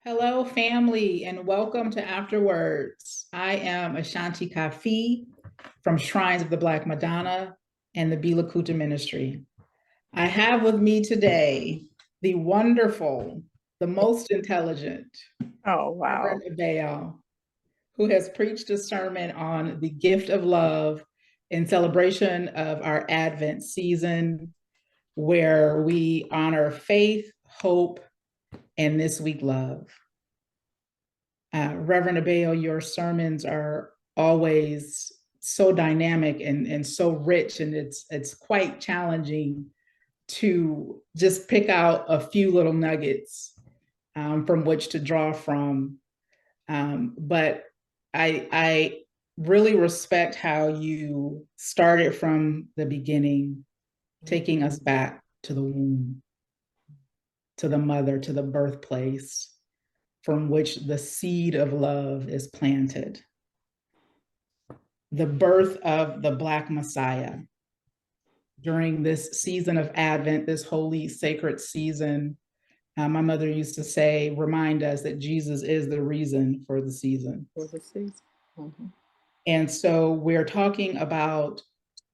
Hello, family, and welcome to Afterwords. I am Ashanti Kafi from Shrines of the Black Madonna and the Bila Kuta Ministry. I have with me today the wonderful, the most intelligent Oh, wow. Reverend Abeo, who has preached a sermon on the gift of love in celebration of our Advent season, where we honor faith, hope, and this week, love. Reverend Abeo, your sermons are always so dynamic and so rich, and it's quite challenging to just pick out a few little nuggets from which to draw from. But I really respect how you started from the beginning, taking us back to the womb, to the mother, to the birthplace from which the seed of love is planted. The birth of the Black Messiah during this season of Advent, this holy, sacred season. My mother used to say, remind us that Jesus is the reason for the season. For the season. Mm-hmm. And so we're talking about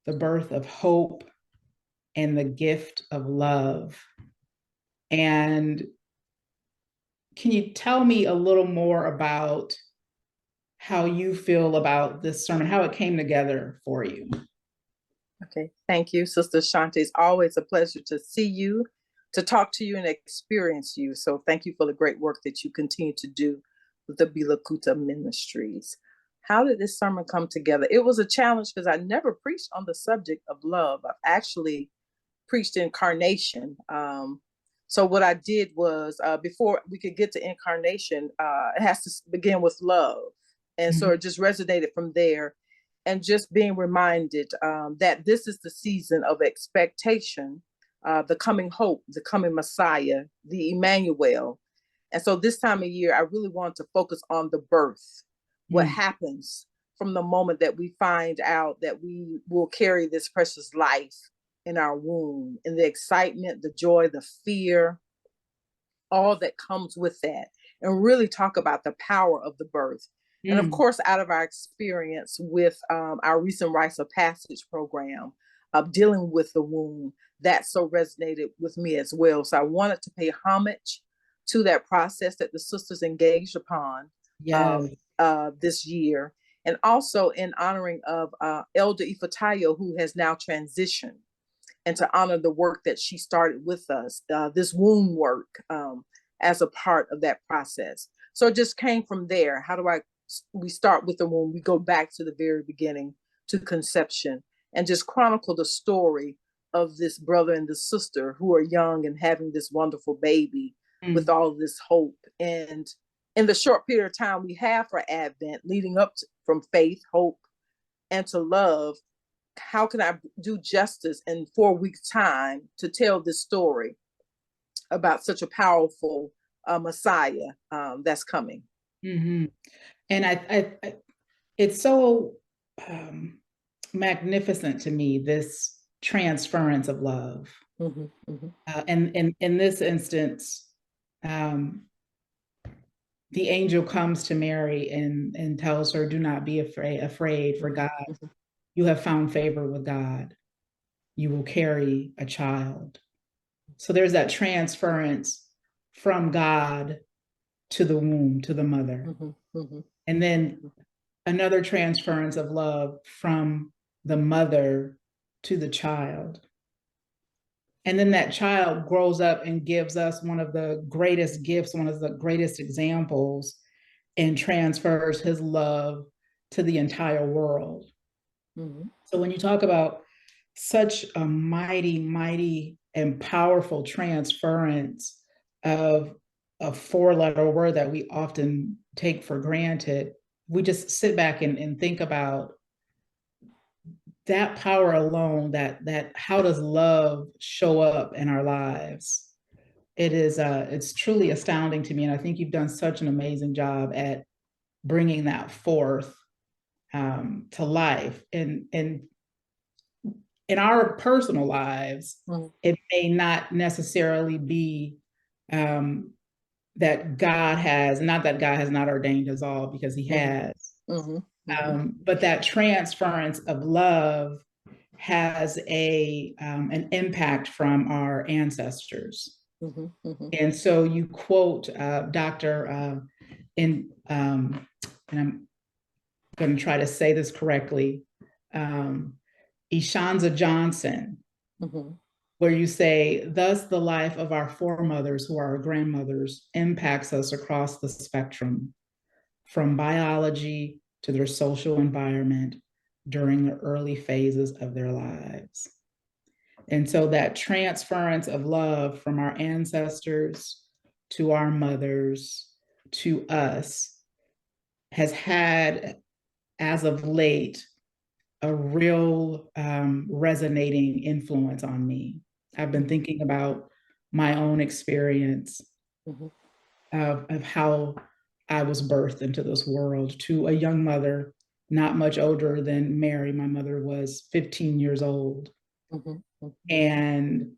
the birth of hope and the gift of love. And can you tell me a little more about how you feel about this sermon, how it came together for you? Okay. Thank you, Sister Shanti. It's always a pleasure to see you, to talk to you, and experience you. So thank you for the great work that you continue to do with the Bila Kuta Ministries. How did this sermon come together? It was a challenge because I never preached on the subject of love. I've actually preached incarnation. So what I did was, before we could get to incarnation, it has to begin with love. And so it just resonated from there. And just being reminded that this is the season of expectation, the coming hope, the coming Messiah, the Emmanuel. And so this time of year, I really want to focus on the birth, what happens from the moment that we find out that we will carry this precious life in our womb, and the excitement, the joy, the fear, all that comes with that, and really talk about the power of the birth. And of course, out of our experience with our recent Rites of Passage program of dealing with the womb, that so resonated with me as well. So I wanted to pay homage to that process that the sisters engaged upon this year. And also in honoring of Elder Ifatayo, who has now transitioned, and to honor the work that she started with us, this womb work, as a part of that process. So it just came from there. We start with the womb, we go back to the very beginning, to conception, and just chronicle the story of this brother and the sister who are young and having this wonderful baby with all of this hope. And in the short period of time we have for Advent, leading up to, from faith, hope, and to love, how can I do justice in 4 weeks' time to tell this story about such a powerful Messiah that's coming? And it's so magnificent to me, this transference of love. And in this instance, the angel comes to Mary and tells her, do not be afraid, for God, you have found favor with God. You will carry a child. So there's that transference from God to the womb, to the mother. And then another transference of love from the mother to the child. And then that child grows up and gives us one of the greatest gifts, one of the greatest examples, and transfers his love to the entire world. So when you talk about such a mighty, mighty, and powerful transference of a four-letter word that we often take for granted, we just sit back and think about that power alone, that how does love show up in our lives? It's truly astounding to me, and I think you've done such an amazing job at bringing that forth to life. And in our personal lives, it may not necessarily be that God has, not that God has not ordained us all, because he has, but that transference of love has an impact from our ancestors. And so you quote Dr. And I'm going to try to say this correctly, Ishanza Johnson, where you say, thus the life of our foremothers, who are our grandmothers, impacts us across the spectrum, from biology to their social environment during the early phases of their lives. And so that transference of love from our ancestors to our mothers to us has had, as of late, a real resonating influence on me. I've been thinking about my own experience of how I was birthed into this world to a young mother, not much older than Mary. My mother was 15 years old. And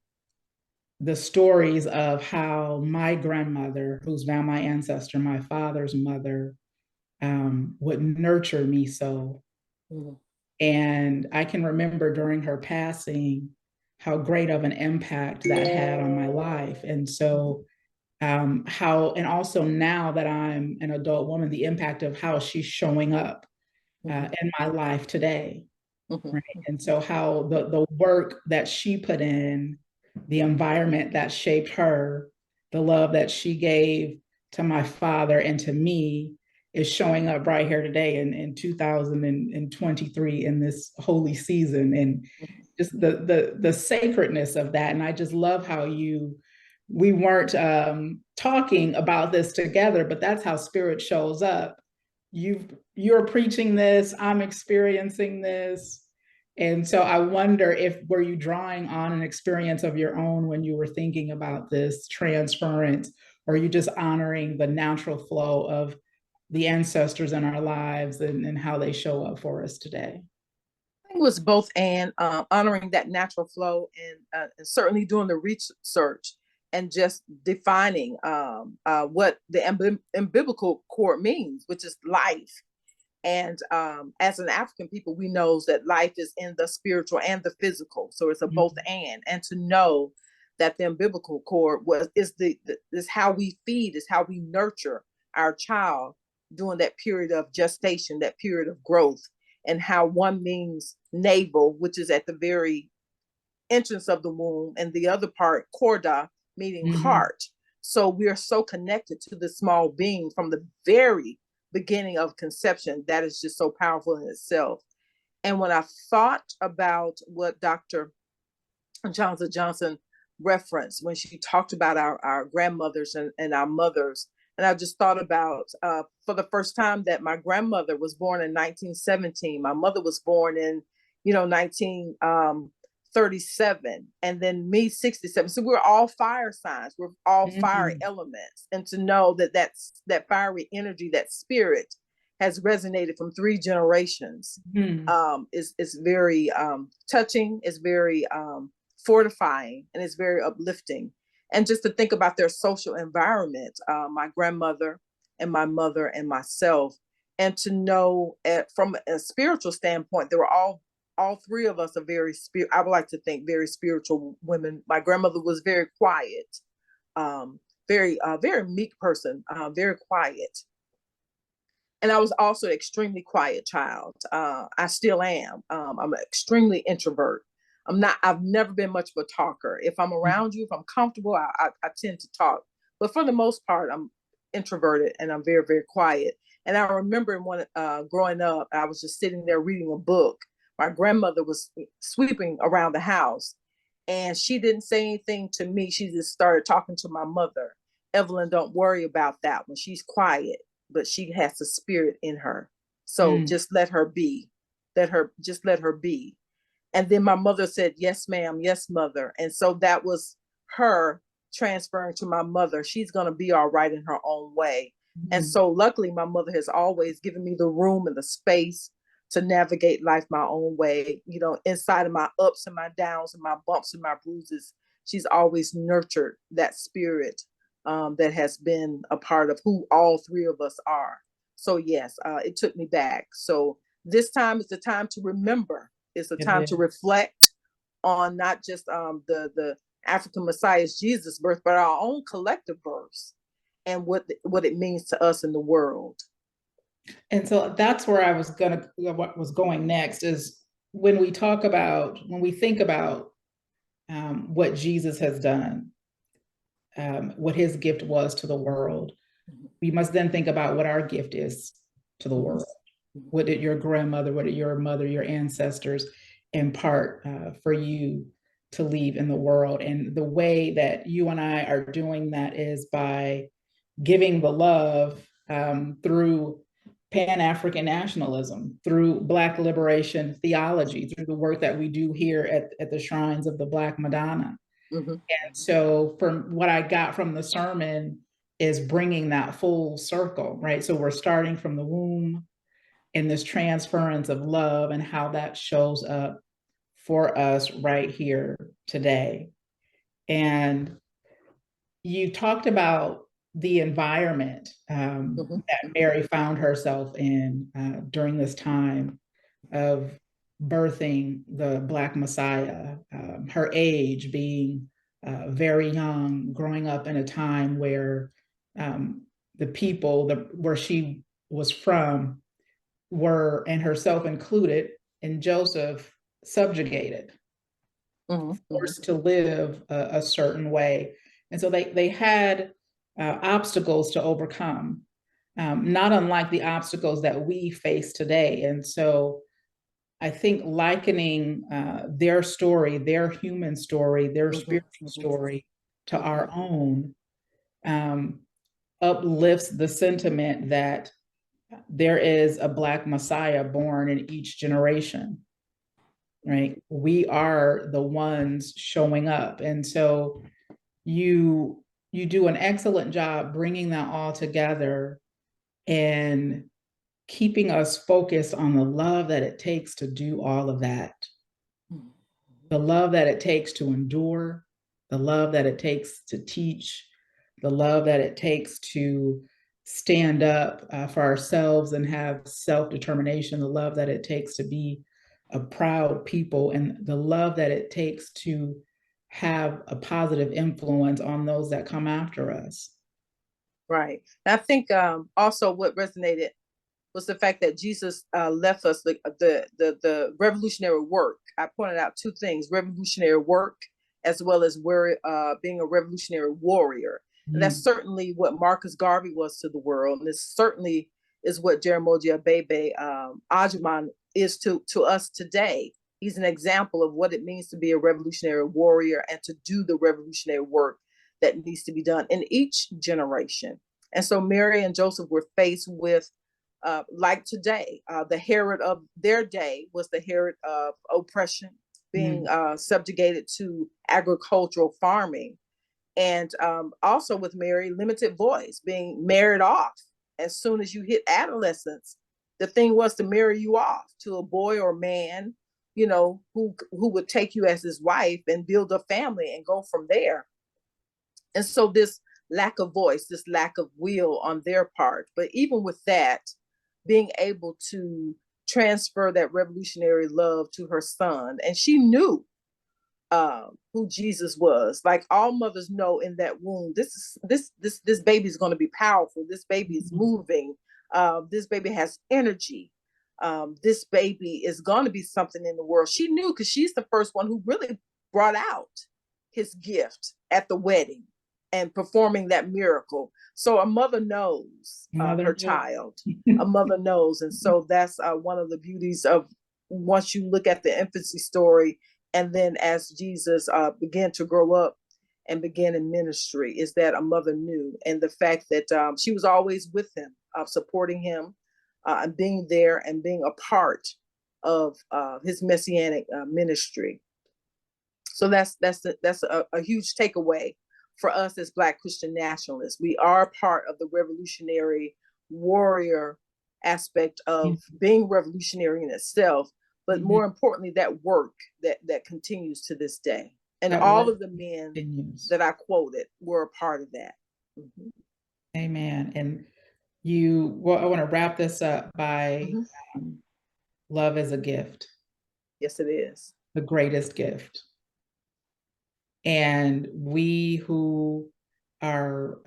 the stories of how my grandmother, who's now my ancestor, my father's mother, would nurture me so. And I can remember during her passing how great of an impact that had on my life. And so and also now that I'm an adult woman, the impact of how she's showing up in my life today. Right. And so how the work that she put in, the environment that shaped her, the love that she gave to my father and to me is showing up right here today in 2023 in this holy season. And just the sacredness of that. And I just love how we weren't talking about this together, but that's how spirit shows up. You're preaching this, I'm experiencing this. And so I wonder, if were you drawing on an experience of your own when you were thinking about this transference, or are you just honoring the natural flow of the ancestors in our lives and how they show up for us today? I think it was both, and honoring that natural flow, and certainly doing the research and just defining what the umbilical cord means, which is life. And as an African people, we know that life is in the spiritual and the physical. So it's a both and to know that the umbilical cord is how we feed, is how we nurture our child during that period of gestation, that period of growth, and how one means navel, which is at the very entrance of the womb, and the other part, corda, meaning heart. So we are so connected to the small being from the very beginning of conception. That is just so powerful in itself. And when I thought about what Dr. Johnson referenced when she talked about our grandmothers and our mothers, and I just thought about for the first time that my grandmother was born in 1917. My mother was born in 1937, and then me 67. So we're all fire signs. We're all fire elements, and to know that that fiery energy, that spirit, has resonated from 3 generations is very touching. Is very fortifying, and it's very uplifting. And just to think about their social environment, my grandmother and my mother and myself, and to know from a spiritual standpoint, they were all 3 of us are I would like to think very spiritual women. My grandmother was very quiet, very meek person, very quiet. And I was also an extremely quiet child. I still am. I'm an extremely introvert. I've never been much of a talker. If I'm around you, if I'm comfortable, I tend to talk. But for the most part, I'm introverted, and I'm very, very quiet. And I remember when growing up, I was just sitting there reading a book. My grandmother was sweeping around the house, and she didn't say anything to me. She just started talking to my mother. Evelyn, don't worry about that one. She's quiet, but she has the spirit in her. So just let her be. Just let her be. And then my mother said, yes, ma'am, yes, mother. And so that was her transferring to my mother. She's going to be all right in her own way. And so luckily, my mother has always given me the room and the space to navigate life my own way. Inside of my ups and my downs and my bumps and my bruises, she's always nurtured that spirit that has been a part of who all three of us are. So yes, it took me back. So this time is the time to remember. It's the time to reflect on not just the African Messiah's Jesus birth, but our own collective births and what it means to us in the world. And so that's where I was what was going next is when we think about what Jesus has done, what his gift was to the world, we must then think about what our gift is to the world. What did your grandmother, what did your mother, your ancestors impart for you to leave in the world? And the way that you and I are doing that is by giving the love through Pan-African nationalism, through Black liberation theology, through the work that we do here at the shrines of the Black Madonna. Mm-hmm. And so from what I got from the sermon is bringing that full circle, right? So we're starting from the womb and this transference of love and how that shows up for us right here today. And you talked about the environment that Mary found herself in during this time of birthing the Black Messiah, her age being very young, growing up in a time where the people where she was from were, and herself included, and Joseph, subjugated, forced to live a certain way. And so they had obstacles to overcome, not unlike the obstacles that we face today. And so I think likening their story, their human story, their spiritual story to our own uplifts the sentiment that there is a Black Messiah born in each generation, right? We are the ones showing up. And so you do an excellent job bringing that all together and keeping us focused on the love that it takes to do all of that. The love that it takes to endure, the love that it takes to teach, the love that it takes to stand up for ourselves and have self-determination, the love that it takes to be a proud people, and the love that it takes to have a positive influence on those that come after us. Right. And I think also what resonated was the fact that Jesus left us the revolutionary work. I pointed out two things: revolutionary work, as well as being a revolutionary warrior. And that's certainly what Marcus Garvey was to the world, and it certainly is what Jaramogi Abebe Ajaman is to us today. He's an example of what it means to be a revolutionary warrior and to do the revolutionary work that needs to be done in each generation. And so Mary and Joseph were faced with like today, the Herod of their day was the Herod of oppression, being subjugated to agricultural farming. And also with Mary, limited voice, being married off. As soon as you hit adolescence, the thing was to marry you off to a boy or man, you know, who would take you as his wife and build a family and go from there. And so this lack of voice, this lack of will on their part, but even with that, being able to transfer that revolutionary love to her son. And she knew who Jesus was. Like all mothers know in that womb, this baby is going to be powerful. This baby is moving. This baby has energy. This baby is going to be something in the world. She knew because she's the first one who really brought out his gift at the wedding and performing that miracle. So a mother knows her child. A mother knows. And so that's one of the beauties of once you look at the infancy story, and then as Jesus began to grow up and began in ministry, is that a mother knew. And the fact that she was always with him, supporting him and being there and being a part of his messianic ministry. So that's a huge takeaway for us as Black Christian nationalists. We are part of the revolutionary warrior aspect of being revolutionary in itself, but more importantly, that work that continues to this day. And all of the men that I quoted were a part of that. Mhm. Amen. And well, I want to wrap this up by Mhm. um, love is a gift, Yes, it is. the greatest gift. And we who are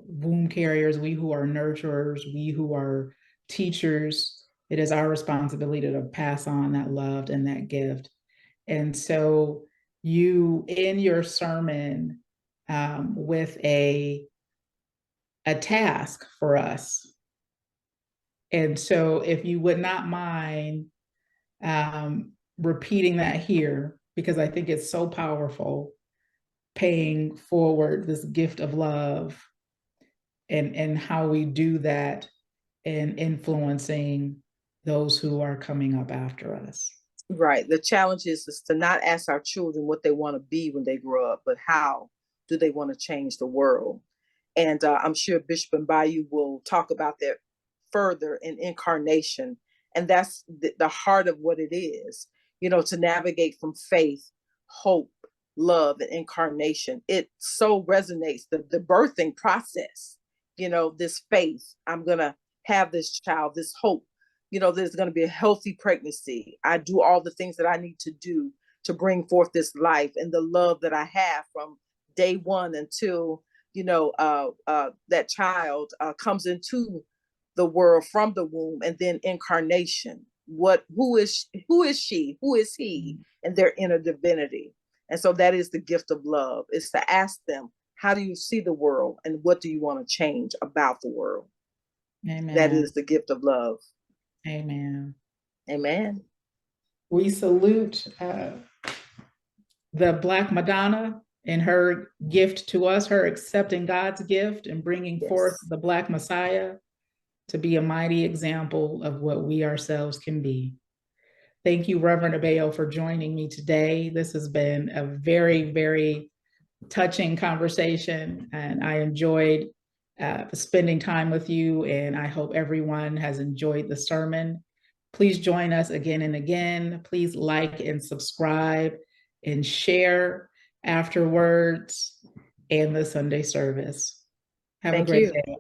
womb carriers, we who are nurturers, we who are teachers, it is our responsibility to pass on that love and that gift. And so you, in your sermon, with a task for us. And so if you would not mind repeating that here, because I think it's so powerful, paying forward this gift of love and how we do that in influencing those who are coming up after us. Right. The challenge is to not ask our children what they want to be when they grow up, but how do they want to change the world? And I'm sure Bishop and Bayou will talk about that further in incarnation. And that's the heart of what it is, you know, to navigate from faith, hope, love, and incarnation. It so resonates, the birthing process, you know, this faith. I'm going to have this child, this hope, you know, there's going to be a healthy pregnancy. I do all the things that I need to do to bring forth this life, and the love that I have from day one until, you know, that child comes into the world from the womb, and then incarnation. Who is she? Who is he? And their inner divinity. And so that is the gift of love, is to ask them, how do you see the world, and what do you want to change about the world? That Amen. is the gift of love. Amen. Amen. We salute the Black Madonna and her gift to us, her accepting God's gift and bringing forth Yes. the Black Messiah to be a mighty example of what we ourselves can be. Thank you, Reverend Abeo, for joining me today. This has been a very, very touching conversation, and I enjoyed spending time with you, and I hope everyone has enjoyed the sermon. Please join us again and again. Please like and subscribe and share Afterwords and the Sunday service. Have a Thank great you. day.